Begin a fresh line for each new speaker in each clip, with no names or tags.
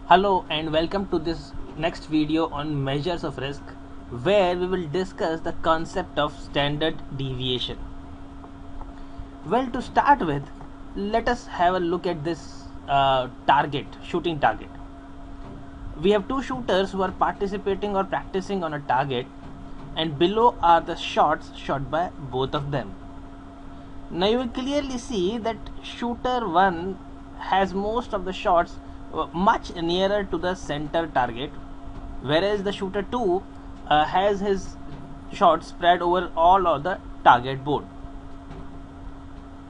Hello and welcome to this next video on measures of risk, where we will discuss the concept of standard deviation. Well, to start with, let us have a look at this shooting target. We have two shooters who are participating or practicing on a target, and below are the shots shot by both of them. Now you will clearly see that shooter 1 has most of the shots much nearer to the center target, whereas the shooter 2 has his shots spread over all of the target board.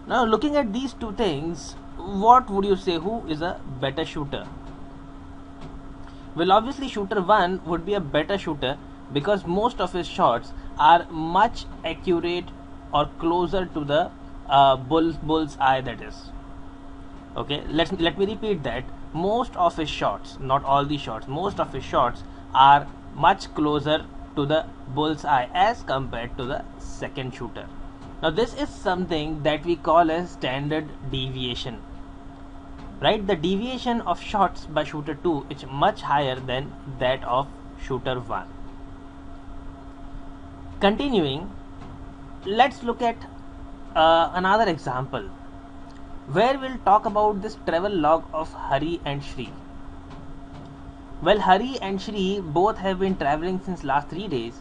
Now looking at these two things, what would you say, who is a better shooter? Well, obviously shooter 1 would be a better shooter because most of his shots are much accurate or closer to the bull's eye, that is. Okay, let me repeat that. Most of his shots, not all the shots, most of his shots are much closer to the bull's eye as compared to the second shooter. Now this is something that we call as standard deviation, right? The deviation of shots by shooter 2 is much higher than that of shooter 1. Continuing, let's look at another example where we'll talk about this travel log of Hari and Shri. Well, Hari and Shri both have been traveling since last 3 days,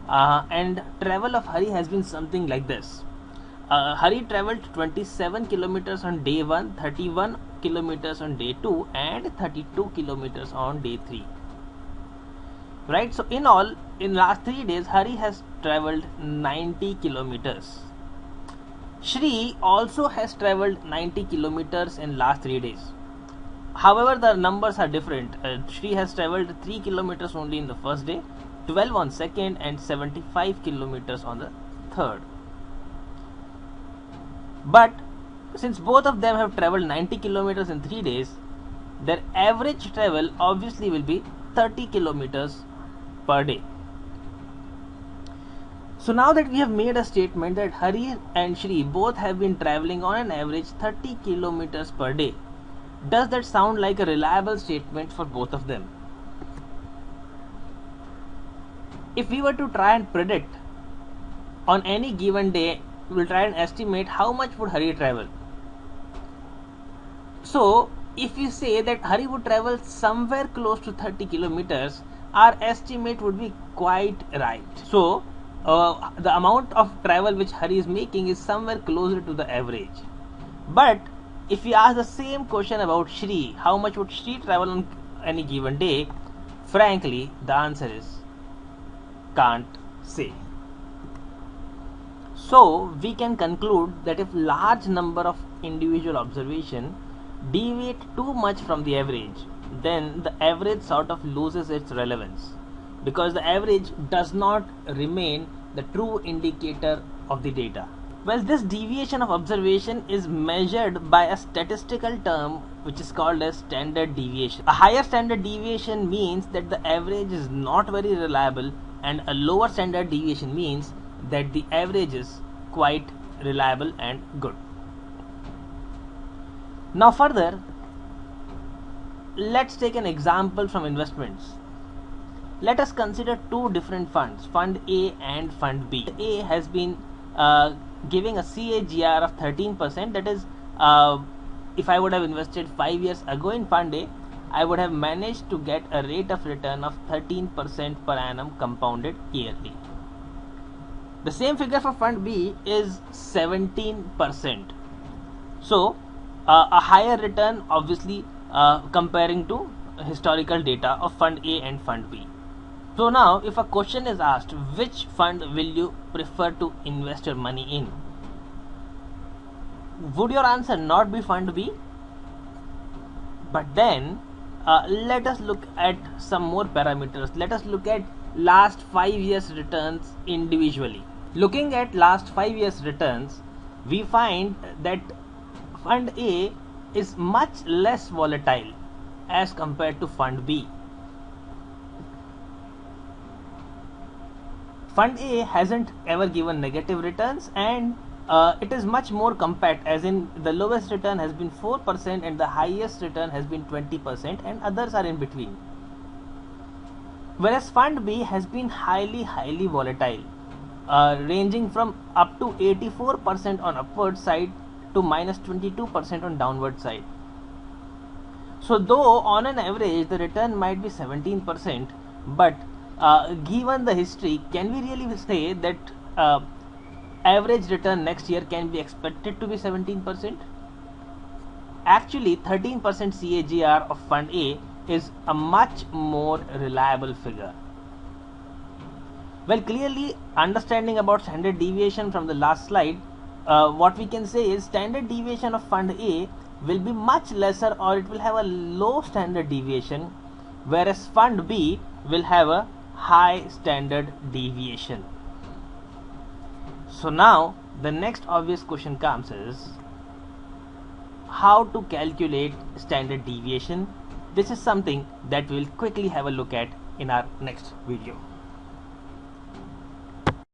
and travel of Hari has been something like this. Hari traveled 27 kilometers on day 1, 31 kilometers on day 2 and 32 kilometers on day 3. Right, so in all, in last 3 days, Hari has traveled 90 kilometers. Shri also has traveled 90 kilometers in last 3 days. However, the numbers are different. Shri has traveled 3 kilometers only in the first day, 12 on second and 75 kilometers on the third. But since both of them have traveled 90 kilometers in 3 days, their average travel obviously will be 30 kilometers per day. So now that we have made a statement that Hari and Shri both have been traveling on an average 30 kilometers per day, does that sound like a reliable statement for both of them? If we were to try and predict on any given day, we will try and estimate how much would Hari travel. So if we say that Hari would travel somewhere close to 30 kilometers, our estimate would be quite right. So the amount of travel which Hari is making is somewhere closer to the average. But if we ask the same question about Shri, how much would Shri travel on any given day? Frankly, the answer is can't say. So we can conclude that if large number of individual observation deviate too much from the average, then the average sort of loses its relevance, because the average does not remain the true indicator of the data. Well, this deviation of observation is measured by a statistical term which is called as standard deviation. A higher standard deviation means that the average is not very reliable, and a lower standard deviation means that the average is quite reliable and good. Now further, let's take an example from investments. Let us consider two different funds, Fund A and Fund B. A has been giving a CAGR of 13%. That is, if I would have invested 5 years ago in Fund A, I would have managed to get a rate of return of 13% per annum compounded yearly. The same figure for Fund B is 17%. So a higher return, obviously, comparing to historical data of Fund A and Fund B. So now if a question is asked, which fund will you prefer to invest your money in? Would your answer not be Fund B? But then let us look at some more parameters. Let us look at last 5 years returns individually. Looking at last 5 years returns, we find that Fund A is much less volatile as compared to Fund B. Fund A hasn't ever given negative returns, and it is much more compact, as in the lowest return has been 4% and the highest return has been 20%, and others are in between. Whereas fund B has been highly volatile, ranging from up to 84% on upward side to minus 22% on downward side. So though on an average the return might be 17%, but given the history, can we really say that average return next year can be expected to be 17%? Actually, 13% CAGR of Fund A is a much more reliable figure. Well, clearly understanding about standard deviation from the last slide, what we can say is standard deviation of Fund A will be much lesser, or it will have a low standard deviation, whereas Fund B will have a high standard deviation. So now the next obvious question comes is how to calculate standard deviation. This is something that we will quickly have a look at in our next video.